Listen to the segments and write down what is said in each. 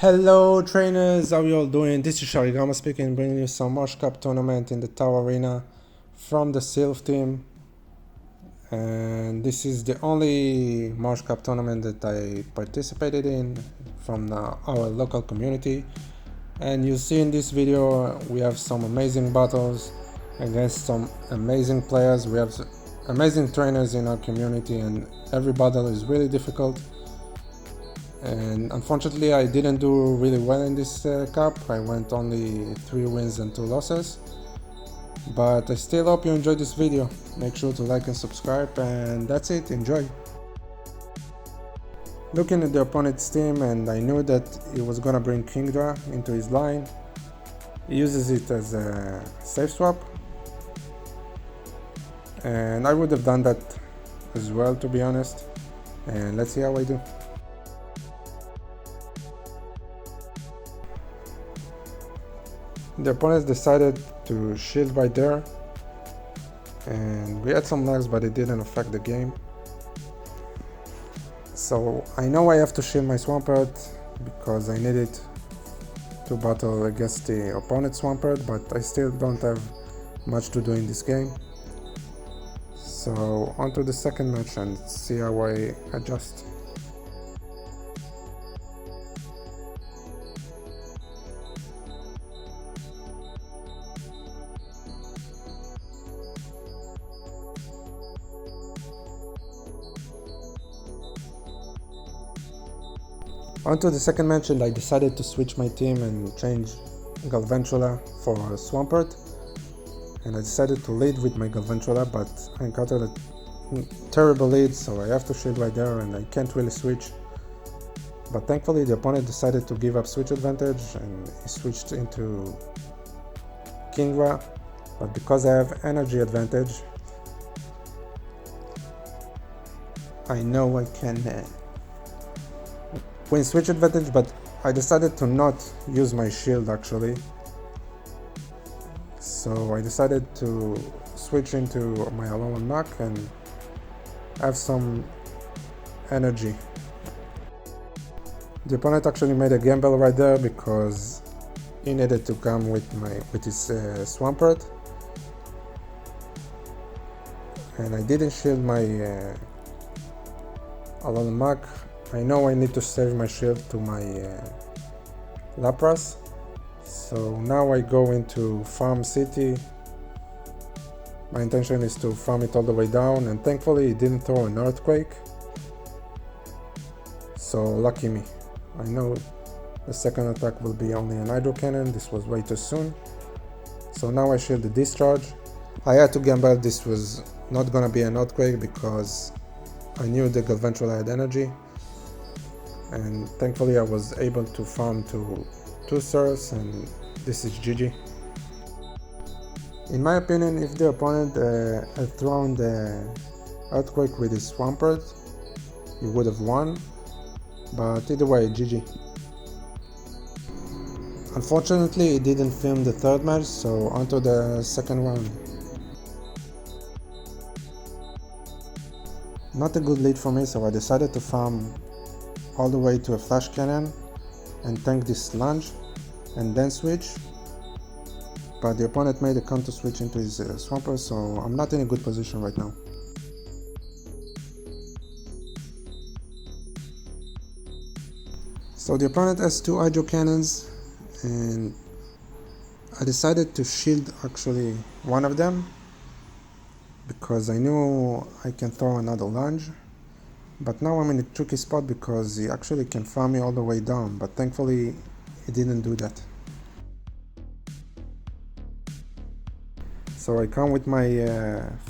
Hello trainers, how you all doing? This is Sharigama speaking, bringing you some Marsh Cup tournament in the Tower Arena from the Silph team. And this is the only Marsh Cup tournament that I participated in from our local community. And you see in this video we have some amazing battles against some amazing players. We have amazing trainers in our community and every battle is really difficult. And unfortunately I didn't do really well in this cup. I went only 3 wins and 2 losses, but I still hope you enjoyed this video. Make sure to like and subscribe, and that's it. Enjoy. Looking at the opponent's team, and I knew that he was gonna bring Kingdra into his line. He uses it as a safe swap, and I would have done that as well, to be honest. And let's see how I do. The opponents decided to shield right there, and we had some lags, but it didn't affect the game. So I know I have to shield my Swampert because I need it to battle against the opponent's Swampert, but I still don't have much to do in this game. So on to the second match and see how I adjust. Onto the second match, and I decided to switch my team and change Galvantula for Swampert, and I decided to lead with my Galvantula, but I encountered a terrible lead, so I have to shield right there and I can't really switch. But thankfully the opponent decided to give up switch advantage and he switched into Kingdra, but because I have energy advantage I know I can win switch advantage, but I decided to not use my shield actually. So I decided to switch into my Alolan Mach and have some energy. The opponent actually made a gamble right there because he needed to come with his Swampert, and I didn't shield my Alolan Mach. I know I need to save my shield to my Lapras, so now I go into Farm City. My intention is to farm it all the way down, and thankfully it didn't throw an earthquake, so lucky me. I know the second attack will be only an Hydro Cannon. This was way too soon, so now I shield the discharge. I had to gamble this was not gonna be an earthquake because I knew the Galvantula had energy, and thankfully I was able to farm to 2 stars, and this is GG. In my opinion, if the opponent had thrown the earthquake with his Swampert, he would have won, but either way, GG. Unfortunately, he didn't film the third match, so onto the second round. Not a good lead for me, so I decided to farm all the way to a Flash Cannon and tank this lunge and then switch, but the opponent made a counter switch into his Swampert, so I'm not in a good position right now. So the opponent has 2 Hydro Cannons, and I decided to shield actually one of them because I knew I can throw another lunge. But now I'm in a tricky spot because he actually can farm me all the way down, but thankfully he didn't do that. So I come with my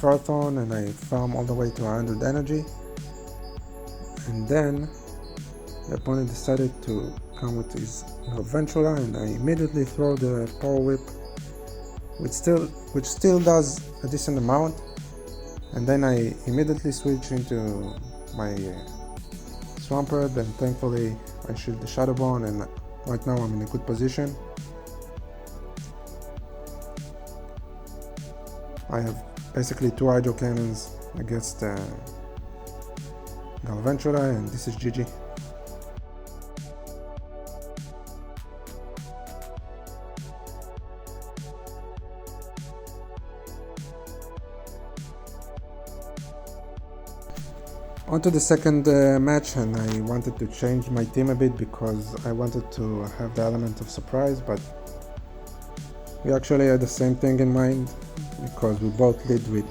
Ferrothorn and I farm all the way to 100 energy, and then the opponent decided to come with his Galvantula, and I immediately throw the Power Whip, which still does a decent amount, and then I immediately switch into my Swampert, and thankfully I shield the Shadow Ball, and right now I'm in a good position. I have basically 2 Hydro Cannons against Galvantula, and this is GG. On to the second match, and I wanted to change my team a bit because I wanted to have the element of surprise, but we actually had the same thing in mind because we both lead with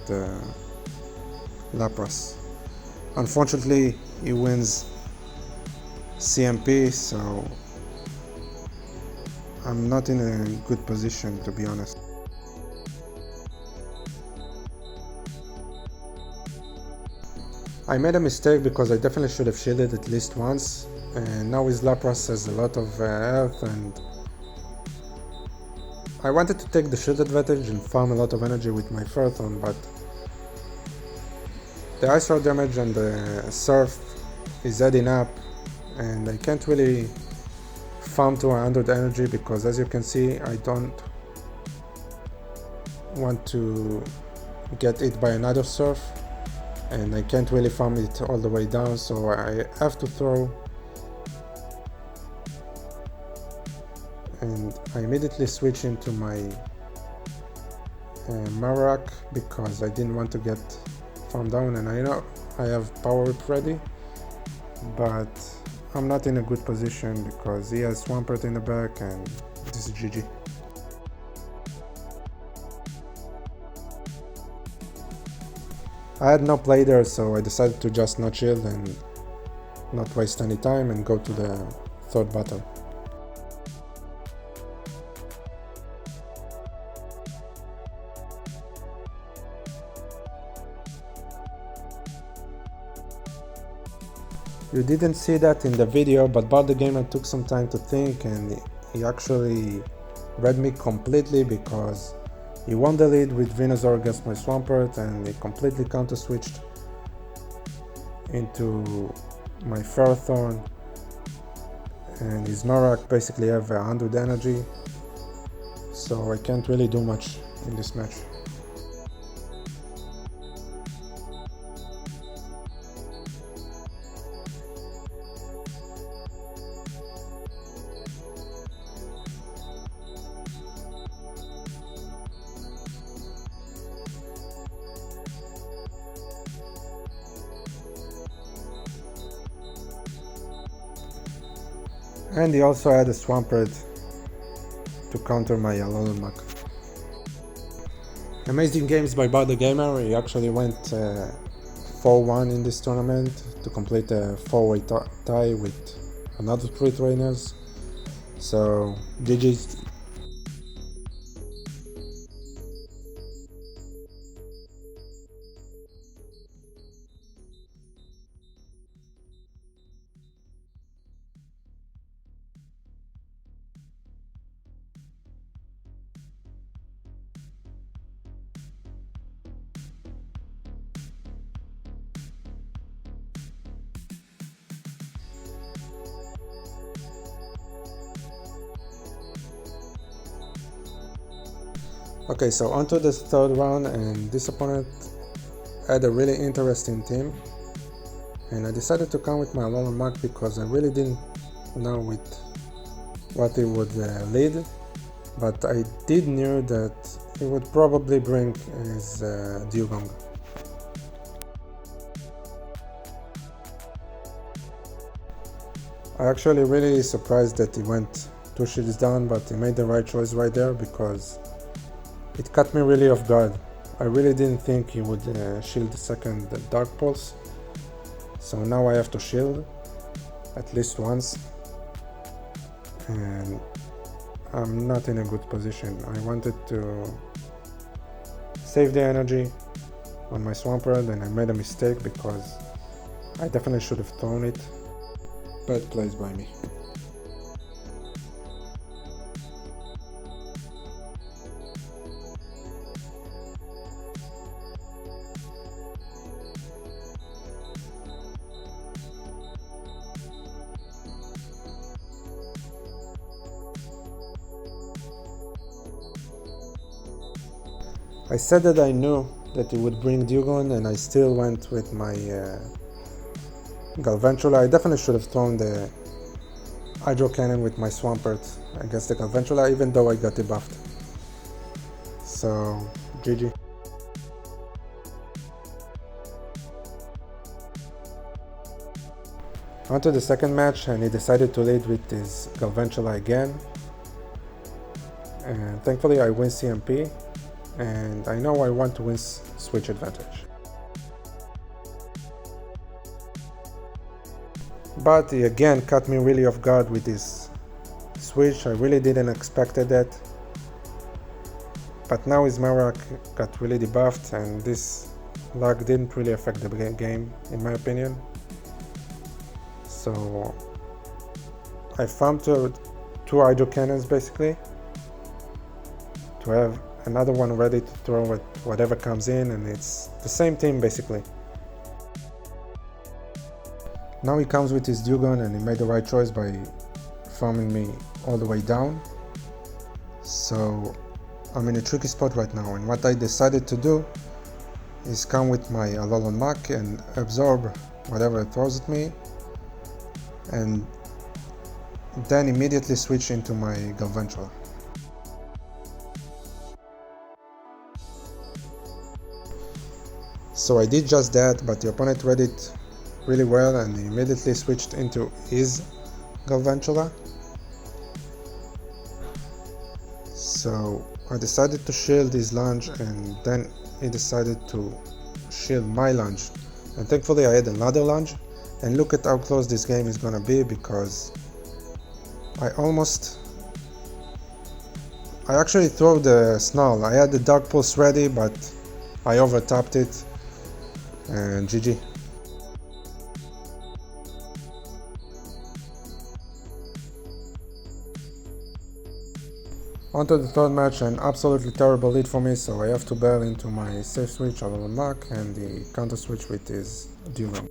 Lapras. Unfortunately, he wins CMP, so I'm not in a good position, to be honest. I made a mistake because I definitely should have shielded at least once, and now his Lapras has a lot of health, and I wanted to take the shield advantage and farm a lot of energy with my Ferthorn, but the Ice Rock damage and the Surf is adding up, and I can't really farm to 100 energy because, as you can see, I don't want to get hit by another Surf, and I can't really farm it all the way down, so I have to throw, and I immediately switch into my Marak because I didn't want to get farmed down, and I know I have power whip ready, but I'm not in a good position because he has Swampert in the back, and this is GG. I had no play there, so I decided to just not shield and not waste any time and go to the third battle. You didn't see that in the video, but Bard the Gamer took some time to think, and he actually read me completely because he won the lead with Venusaur against my Swampert, and he completely counter switched into my Ferrothorn, and his Marak basically have 100 energy, so I can't really do much in this match. And he also had a Swampert to counter my Alolan. Amazing games by Bard the Gamer. He actually went 4-1 in this tournament to complete a 4-way tie with another 3 trainers. So GG's. Okay, so on to the third round, and this opponent had a really interesting team, and I decided to come with my Alolan because I really didn't know with what he would lead, but I did knew that he would probably bring his Dugong. I actually really surprised that he went 2 shields down, but he made the right choice right there because it caught me really off guard. I really didn't think he would shield the second Dark Pulse, so now I have to shield at least once, and I'm not in a good position. I wanted to save the energy on my Swampert, and I made a mistake because I definitely should have thrown it. Bad plays by me. I said that I knew that he would bring Dugong, and I still went with my Galvantula. I definitely should have thrown the Hydro Cannon with my Swampert against the Galvantula, even though I got debuffed. So, GG. On to the second match, and he decided to lead with his Galvantula again. And thankfully I win CMP, and I know I want to win switch advantage. But he again caught me really off guard with his switch. I really didn't expect that. But now his Marak got really debuffed, and this lag didn't really affect the game in my opinion. So I farmed two hydro cannons basically to have another one ready to throw at whatever comes in, and it's the same team basically. Now he comes with his Dugon, and he made the right choice by farming me all the way down. So I'm in a tricky spot right now, and what I decided to do is come with my Alolan Mach and absorb whatever it throws at me, and then immediately switch into my Galvantula. So I did just that, but the opponent read it really well and he immediately switched into his Galvantula. So I decided to shield his lunge, and then he decided to shield my lunge, and thankfully I had another lunge. And look at how close this game is gonna be, because I actually threw the Snarl. I had the Dark Pulse ready, but I overtapped it, and GG. On to the third match, an absolutely terrible lead for me, so I have to bail into my safe switch Alolan Mach and the counter switch with his Dugon.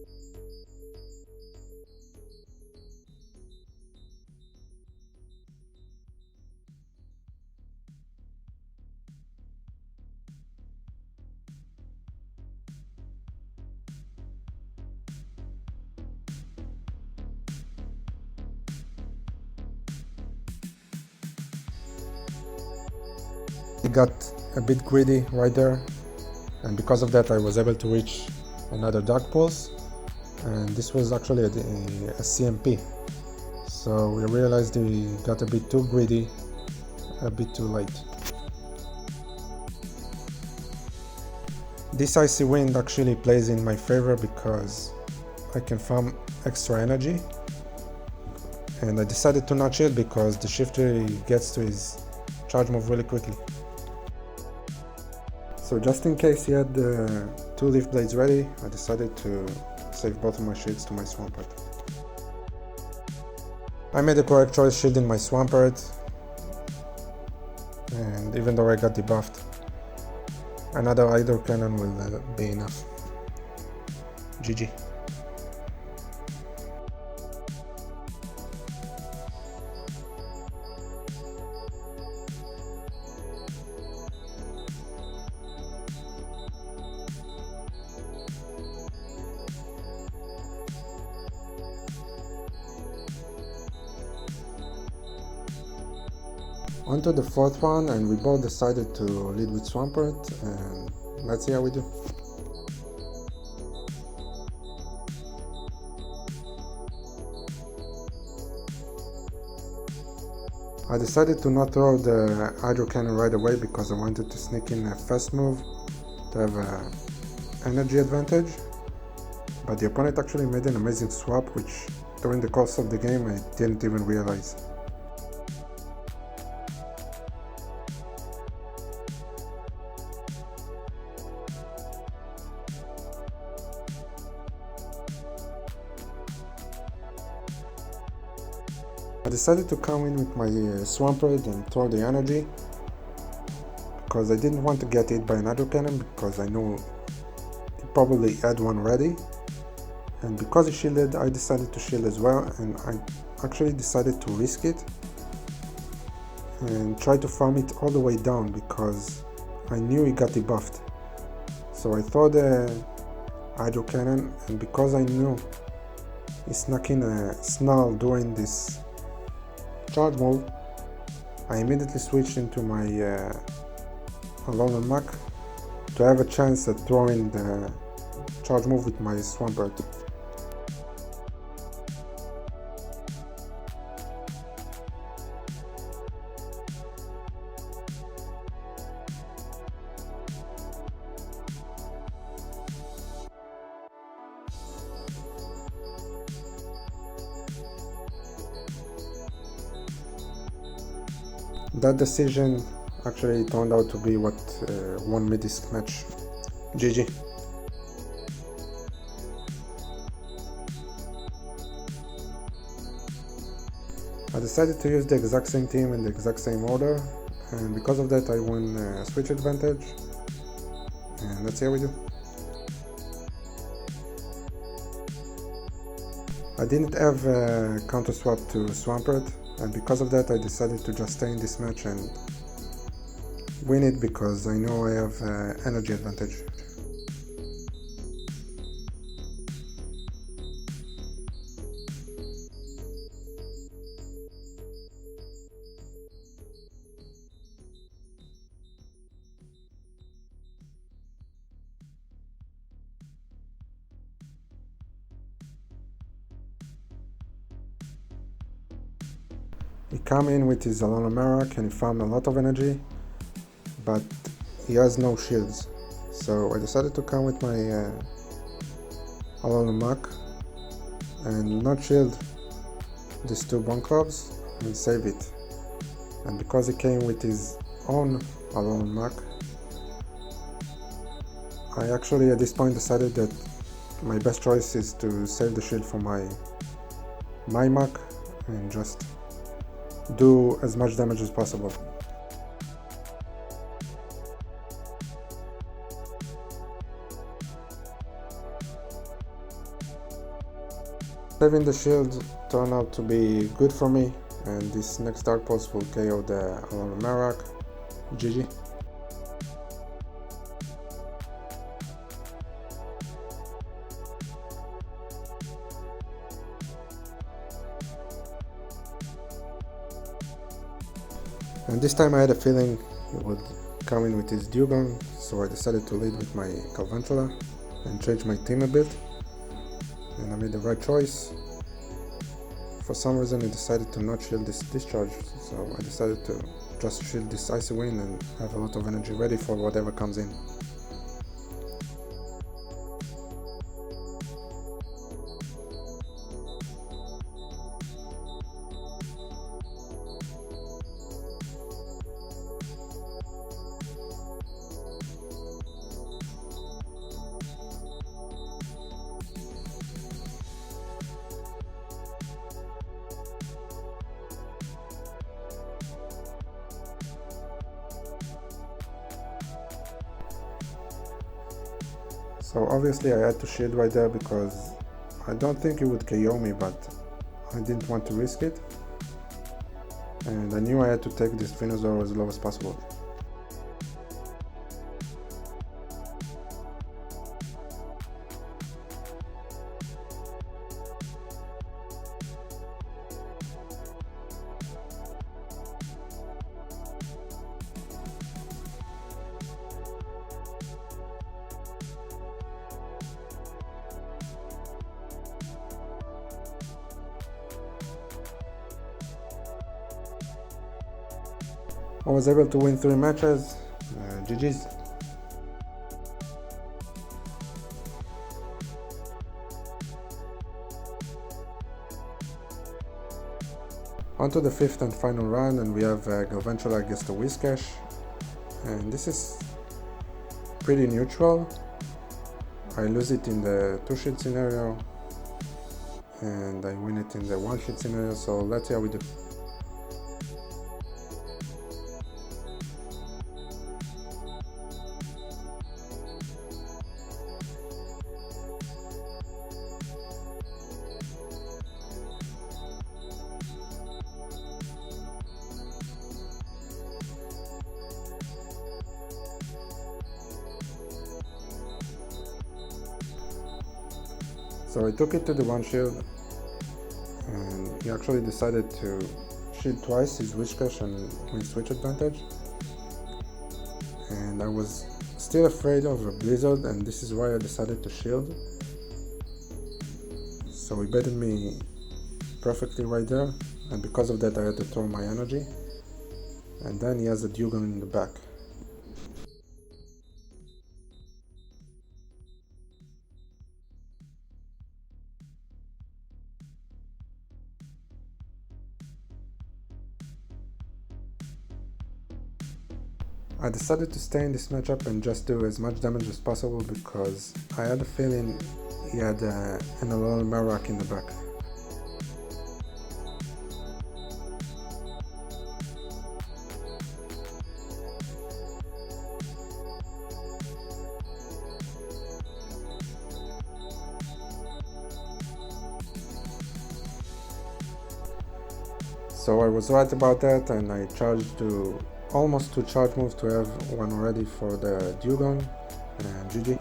He got a bit greedy right there, and because of that I was able to reach another Dark Pulse, and this was actually a CMP. So we realized he got a bit too greedy, a bit too late. This Icy Wind actually plays in my favor because I can farm extra energy, and I decided to not shield because the shifter gets to his charge move really quickly. So just in case he had the two Leaf Blades ready, I decided to save both of my shields to my Swampert. I made the correct choice shielding my Swampert, and even though I got debuffed, another Hydro Cannon will be enough. GG. On to the fourth one, and we both decided to lead with Swampert, and let's see how we do. I decided to not throw the Hydro Cannon right away because I wanted to sneak in a fast move to have an energy advantage, but the opponent actually made an amazing swap, which during the course of the game I didn't even realize. I decided to come in with my Swampert and throw the energy because I didn't want to get hit by an Hydro Cannon, because I knew he probably had one ready, and because he shielded I decided to shield as well, and I actually decided to risk it and try to farm it all the way down because I knew he got debuffed. So I threw the Hydro Cannon, and because I knew he snuck in a Snarl during this charge move, I immediately switched into my Alolan Mach to have a chance at throwing the charge move with my Swampert. That decision actually turned out to be what won me this match. GG. I decided to use the exact same team in the exact same order, and because of that I won switch advantage, and let's see how we do. I didn't have counter swap to Swampert, and because of that I decided to just stay in this match and win it because I know I have energy advantage. He came in with his Alona Marak and he farmed a lot of energy, but he has no shields. So I decided to come with my Alona Mac and not shield these two bone clubs and save it. And because he came with his own Alona Mac, I actually at this point decided that my best choice is to save the shield for my Mac and just do as much damage as possible. Saving the shield turned out to be good for me, and this next Dark Pulse will KO the Alona Marak. GG. And this time I had a feeling he would come in with his Dugong, so I decided to lead with my Galvantula and change my team a bit. And I made the right choice. For some reason I decided to not shield this discharge, so I decided to just shield this Icy Wind and have a lot of energy ready for whatever comes in. So obviously I had to shield right there because I don't think it would KO me, but I didn't want to risk it. And I knew I had to take this Venusaur as low as possible. I was able to win 3 matches. GG's. On to the 5th and final round, and we have Galvantula against the Whiscash. And this is pretty neutral. I lose it in the 2-shield scenario, and I win it in the 1-shield scenario, so let's see how we do. So I took it to the 1-shield, and he actually decided to shield twice his Whiscash and win switch advantage. And I was still afraid of a Blizzard, and this is why I decided to shield. So he baited me perfectly right there, and because of that I had to throw my energy. And then he has a Dugong in the back. I decided to stay in this matchup and just do as much damage as possible because I had a feeling he had an Alon Marak in the back. So I was right about that, and I charged to almost 2 charge moves to have one ready for the Dugong, and GG.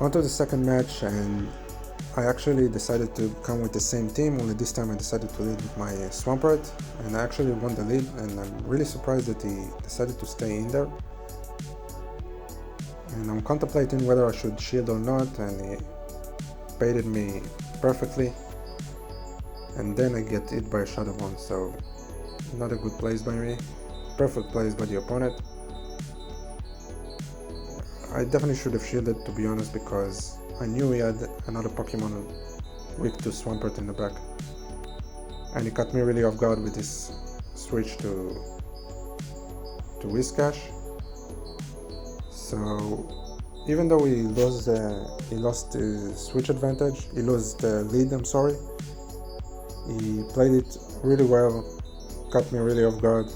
On to the second match, and I actually decided to come with the same team, only this time I decided to lead with my Swampert, and I actually won the lead, and I'm really surprised that he decided to stay in there. And I'm contemplating whether I should shield or not, and he baited me perfectly, and then I get hit by a Shadow Bone, so not a good plays by me, perfect plays by the opponent. I definitely should have shielded, to be honest, because I knew he had another Pokemon weak to Swampert in the back, and he caught me really off guard with this switch to Whiscash. So even though he lost the switch advantage, he lost the lead, I'm sorry, he played it really well, caught me really off guard,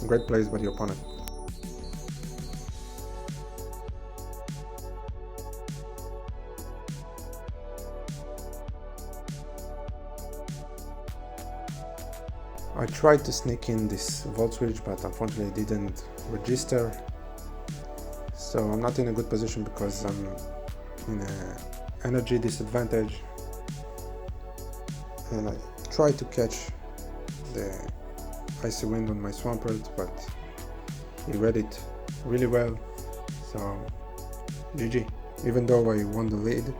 great plays by the opponent. I tried to sneak in this Volt Switch, but unfortunately it didn't register. So I'm not in a good position because I'm in an energy disadvantage, and I tried to catch the Icy Wind on my Swampert, but he read it really well, so GG. Even though I won the lead,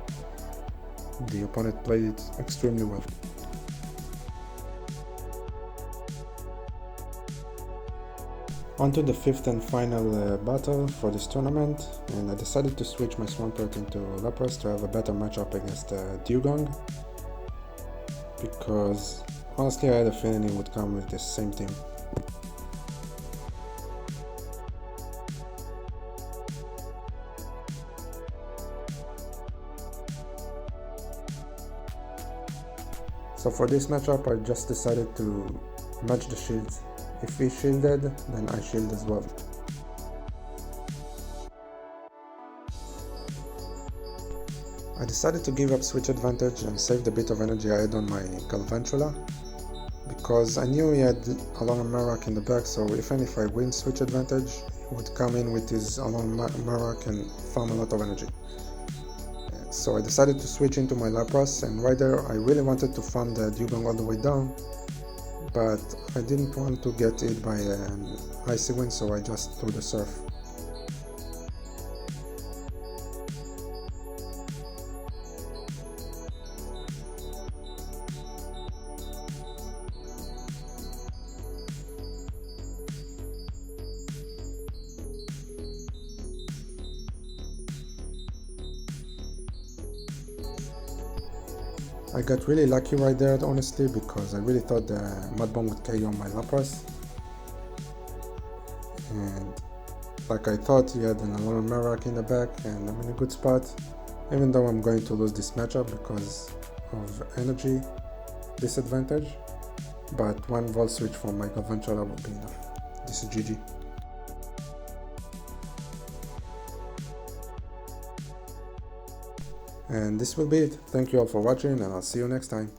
the opponent played it extremely well. On to the fifth and final battle for this tournament, and I decided to switch my Swampert into Lapras to have a better matchup against Dugong, because honestly I had a feeling he would come with the same team. So for this matchup I just decided to match the shields. If he shielded, then I shield as well. I decided to give up switch advantage and save the bit of energy I had on my Galvantula, because I knew he had Alon Marak in the back, so if I win switch advantage, he would come in with his Alon Marak and farm a lot of energy. So I decided to switch into my Lapras, and right there I really wanted to farm the Dugong all the way down, but I didn't want to get hit by an Icy Wind, so I just threw the Surf. I got really lucky right there, honestly, because I really thought the Mud Bomb would KO my Lapras. And like I thought, he had an Alon Marak in the back, and I'm in a good spot, even though I'm going to lose this matchup because of energy disadvantage. But one Volt Switch from my Galvantula would be enough. This is GG. And this will be it. Thank you all for watching, and I'll see you next time.